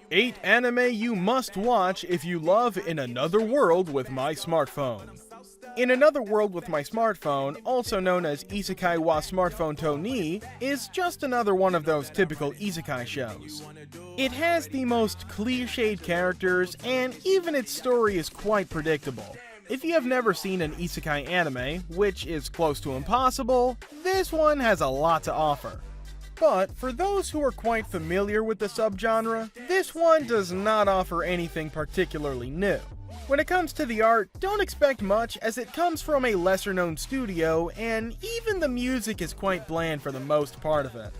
8 anime you must watch if you love In Another World with My Smartphone. In Another World with My Smartphone, also known as Isekai wa Smartphone to ni, is just another one of those typical isekai shows. It has the most cliched characters, and even its story is quite predictable. If you have never seen an isekai anime, which is close to impossible, this one has a lot to offer. But for those who are quite familiar with the subgenre, this one does not offer anything particularly new. When it comes to the art, don't expect much as it comes from a lesser-known studio, and even the music is quite bland for the most part of it.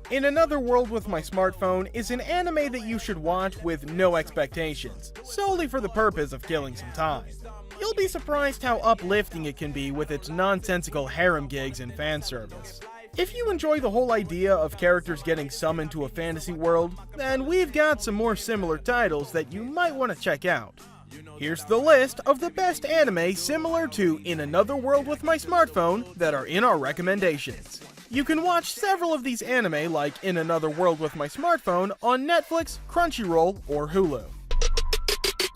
In Another World with My Smartphone is an anime that you should watch with no expectations, solely for the purpose of killing some time. You'll be surprised how uplifting it can be with its nonsensical harem gigs and fan service. If you enjoy the whole idea of characters getting summoned to a fantasy world, then we've got some more similar titles that you might want to check out. Here's the list of the best anime similar to In Another World with My Smartphone that are in our recommendations. You can watch several of these anime like In Another World with My Smartphone on Netflix, Crunchyroll, or Hulu.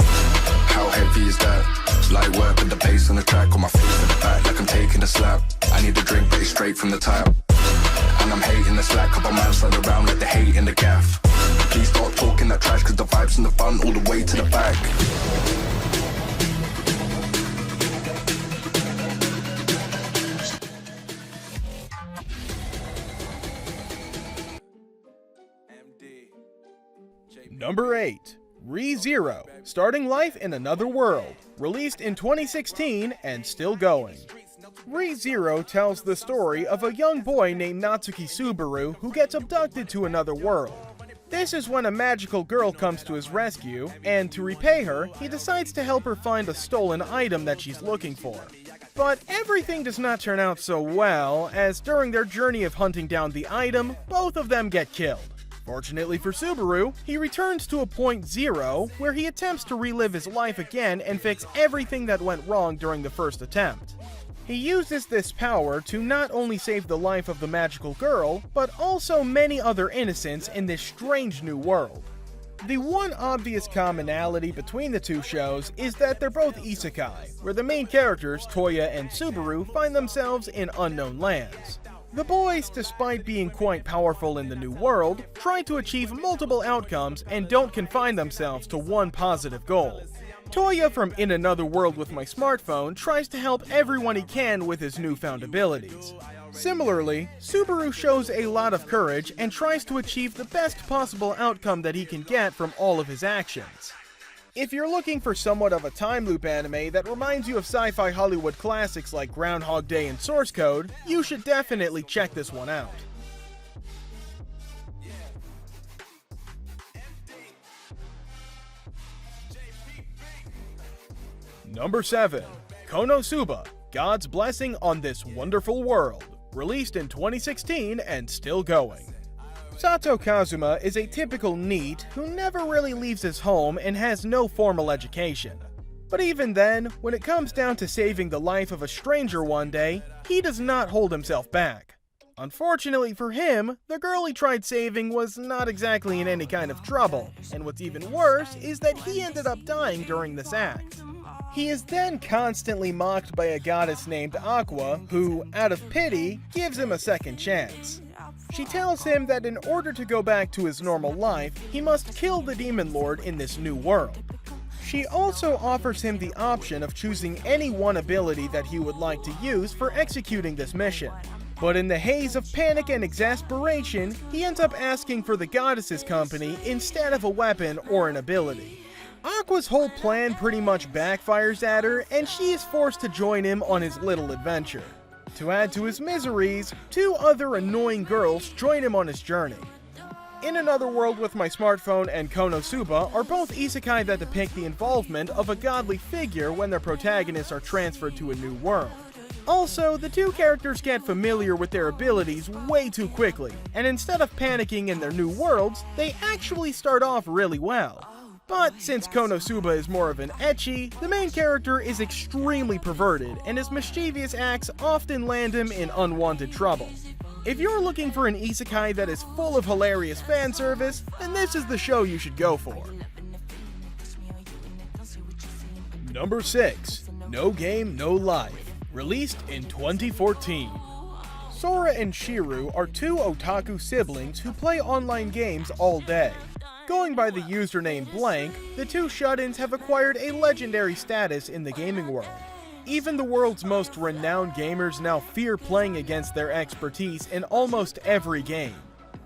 How heavy is that? Light work with the bass on the track, on my face in the back like I'm taking a slap. I need a drink but it's straight from the tap. And I'm hating the slack, couple man slide around like the hate in the gaff. Please start talking that trash cause the vibes in the front all the way to the back. Number 8. ReZero, starting life in another world, released in 2016 and still going. ReZero tells the story of a young boy named Natsuki Subaru who gets abducted to another world. This is when a magical girl comes to his rescue, and to repay her, he decides to help her find a stolen item that she's looking for. But everything does not turn out so well, as during their journey of hunting down the item, both of them get killed. Fortunately for Subaru, he returns to a point zero, where he attempts to relive his life again and fix everything that went wrong during the first attempt. He uses this power to not only save the life of the magical girl, but also many other innocents in this strange new world. The one obvious commonality between the two shows is that they're both isekai, where the main characters, Toya and Subaru, find themselves in unknown lands. The boys, despite being quite powerful in the new world, try to achieve multiple outcomes and don't confine themselves to one positive goal. Toya from In Another World with My Smartphone tries to help everyone he can with his newfound abilities. Similarly, Subaru shows a lot of courage and tries to achieve the best possible outcome that he can get from all of his actions. If you're looking for somewhat of a time loop anime that reminds you of sci-fi Hollywood classics like Groundhog Day and Source Code, you should definitely check this one out. Number 7. Konosuba, God's Blessing on This Wonderful World, released in 2016 and still going. Sato Kazuma is a typical NEET who never really leaves his home and has no formal education. But even then, when it comes down to saving the life of a stranger one day, he does not hold himself back. Unfortunately for him, the girl he tried saving was not exactly in any kind of trouble, and what's even worse is that he ended up dying during this act. He is then constantly mocked by a goddess named Aqua, who, out of pity, gives him a second chance. She tells him that in order to go back to his normal life, he must kill the Demon Lord in this new world. She also offers him the option of choosing any one ability that he would like to use for executing this mission. But in the haze of panic and exasperation, he ends up asking for the goddess's company instead of a weapon or an ability. Aqua's whole plan pretty much backfires at her, and she is forced to join him on his little adventure. To add to his miseries, 2 other annoying girls join him on his journey. In Another World with My Smartphone and Konosuba are both isekai that depict the involvement of a godly figure when their protagonists are transferred to a new world. Also, the 2 characters get familiar with their abilities way too quickly, and instead of panicking in their new worlds, they actually start off really well. But since Konosuba is more of an ecchi, the main character is extremely perverted, and his mischievous acts often land him in unwanted trouble. If you're looking for an isekai that is full of hilarious fan service, then this is the show you should go for. Number 6. No Game, No Life, released in 2014. Sora and Shiru are two otaku siblings who play online games all day. Going by the username Blank, the two shut-ins have acquired a legendary status in the gaming world. Even the world's most renowned gamers now fear playing against their expertise in almost every game.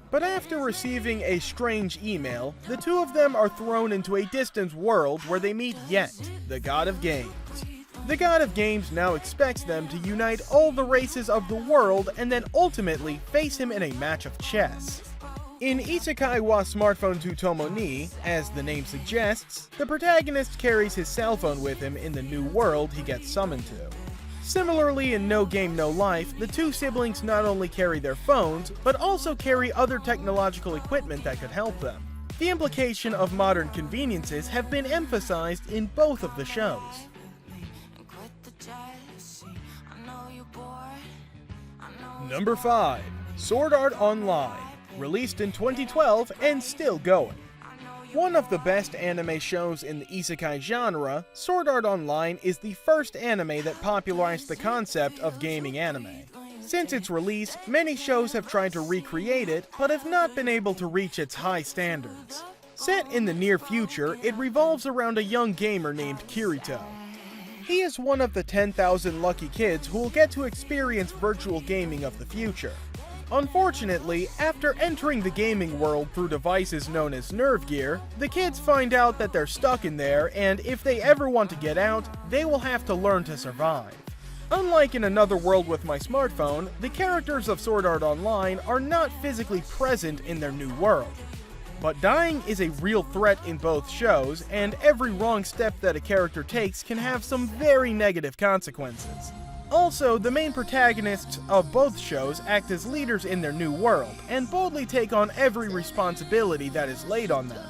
But after receiving a strange email, the two of them are thrown into a distant world where they meet Yet, the god of games. The god of games now expects them to unite all the races of the world and then ultimately face him in a match of chess. In Isekai wa Smartphone to Tomo ni, as the name suggests, the protagonist carries his cell phone with him in the new world he gets summoned to. Similarly, in No Game No Life, the two siblings not only carry their phones, but also carry other technological equipment that could help them. The implication of modern conveniences have been emphasized in both of the shows. Number 5. Sword Art Online, released in 2012 and still going. One of the best anime shows in the isekai genre, Sword Art Online is the first anime that popularized the concept of gaming anime. Since its release, many shows have tried to recreate it, but have not been able to reach its high standards. Set in the near future, it revolves around a young gamer named Kirito. He is one of the 10,000 lucky kids who will get to experience virtual gaming of the future. Unfortunately, after entering the gaming world through devices known as nerve gear, the kids find out that they're stuck in there, and if they ever want to get out, they will have to learn to survive. Unlike in Another World with My Smartphone, the characters of Sword Art Online are not physically present in their new world. But dying is a real threat in both shows, and every wrong step that a character takes can have some very negative consequences. Also, the main protagonists of both shows act as leaders in their new world, and boldly take on every responsibility that is laid on them.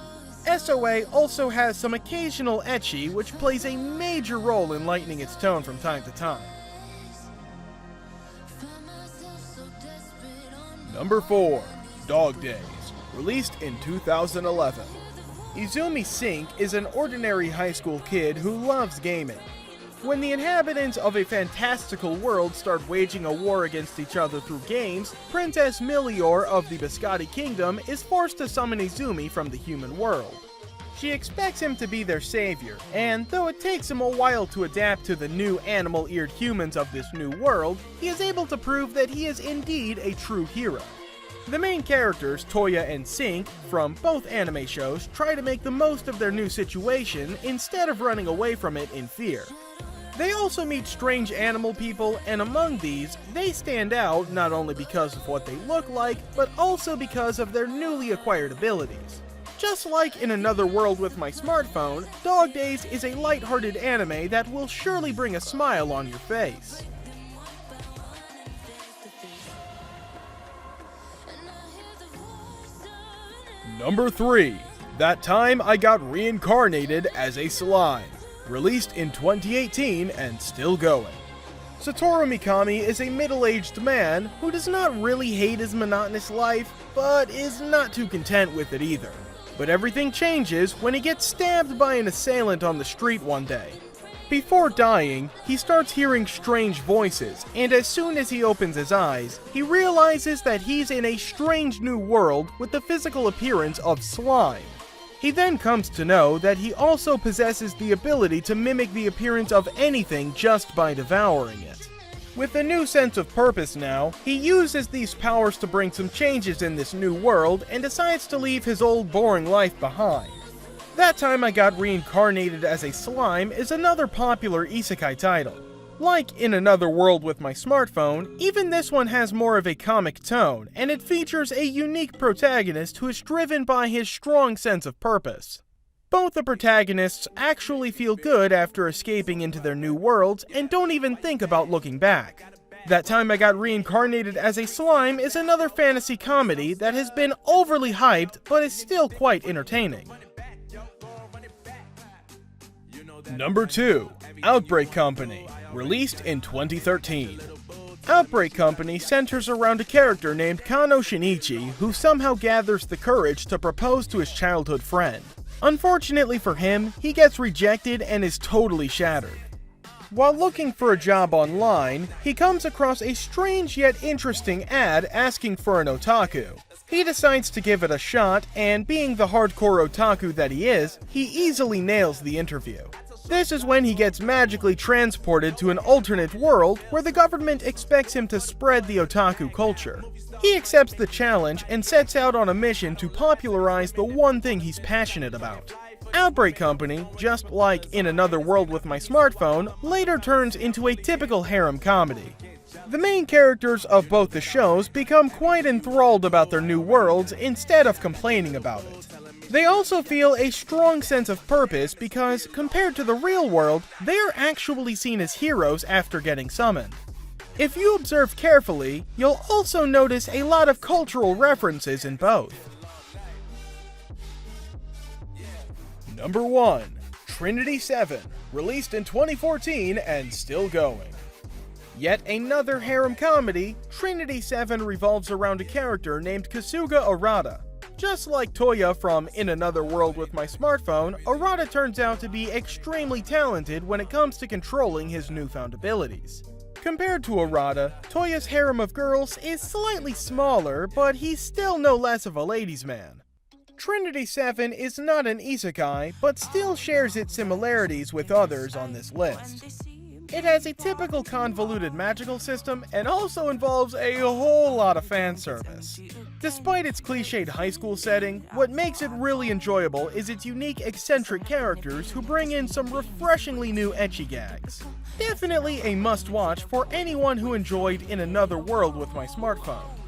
SOA also has some occasional ecchi, which plays a major role in lightening its tone from time to time. Number 4. Dog Days, released in 2011. Izumi Sink is an ordinary high school kid who loves gaming. When the inhabitants of a fantastical world start waging a war against each other through games, Princess Milior of the Biscotti Kingdom is forced to summon Izumi from the human world. She expects him to be their savior, and though it takes him a while to adapt to the new animal-eared humans of this new world, he is able to prove that he is indeed a true hero. The main characters, Toya and Sink, from both anime shows, try to make the most of their new situation instead of running away from it in fear. They also meet strange animal people, and among these, they stand out not only because of what they look like, but also because of their newly acquired abilities. Just like in Another World with My Smartphone, Dog Days is a lighthearted anime that will surely bring a smile on your face. Number 3. That Time I Got Reincarnated as a Slime, released in 2018 and still going. Satoru Mikami is a middle-aged man who does not really hate his monotonous life, but is not too content with it either. But everything changes when he gets stabbed by an assailant on the street one day. Before dying, he starts hearing strange voices, and as soon as he opens his eyes, he realizes that he's in a strange new world with the physical appearance of slime. He then comes to know that he also possesses the ability to mimic the appearance of anything just by devouring it. With a new sense of purpose now, he uses these powers to bring some changes in this new world and decides to leave his old boring life behind. That Time I Got Reincarnated as a Slime is another popular isekai title. Like in Another World with My Smartphone, even this one has more of a comic tone, and it features a unique protagonist who is driven by his strong sense of purpose. Both the protagonists actually feel good after escaping into their new worlds and don't even think about looking back. That Time I Got Reincarnated as a Slime is another fantasy comedy that has been overly hyped but is still quite entertaining. Number 2. Outbreak Company, released in 2013. Outbreak Company centers around a character named Kano Shinichi who somehow gathers the courage to propose to his childhood friend. Unfortunately for him, he gets rejected and is totally shattered. While looking for a job online, he comes across a strange yet interesting ad asking for an otaku. He decides to give it a shot, and being the hardcore otaku that he is, he easily nails the interview. This is when he gets magically transported to an alternate world where the government expects him to spread the otaku culture. He accepts the challenge and sets out on a mission to popularize the one thing he's passionate about. Outbreak Company, just like In Another World with My Smartphone, later turns into a typical harem comedy. The main characters of both the shows become quite enthralled about their new worlds instead of complaining about it. They also feel a strong sense of purpose because, compared to the real world, they are actually seen as heroes after getting summoned. If you observe carefully, you'll also notice a lot of cultural references in both. Number 1. Trinity 7, released in 2014 and still going. Yet another harem comedy, Trinity 7 revolves around a character named Kasuga Arata. Just like Toya from In Another World with My Smartphone, Arata turns out to be extremely talented when it comes to controlling his newfound abilities. Compared to Arata, Toya's harem of girls is slightly smaller, but he's still no less of a ladies' man. Trinity 7 is not an isekai, but still shares its similarities with others on this list. It has a typical convoluted magical system and also involves a whole lot of fan service. Despite its cliched high school setting, what makes it really enjoyable is its unique eccentric characters who bring in some refreshingly new ecchi gags. Definitely a must-watch for anyone who enjoyed In Another World with My Smartphone.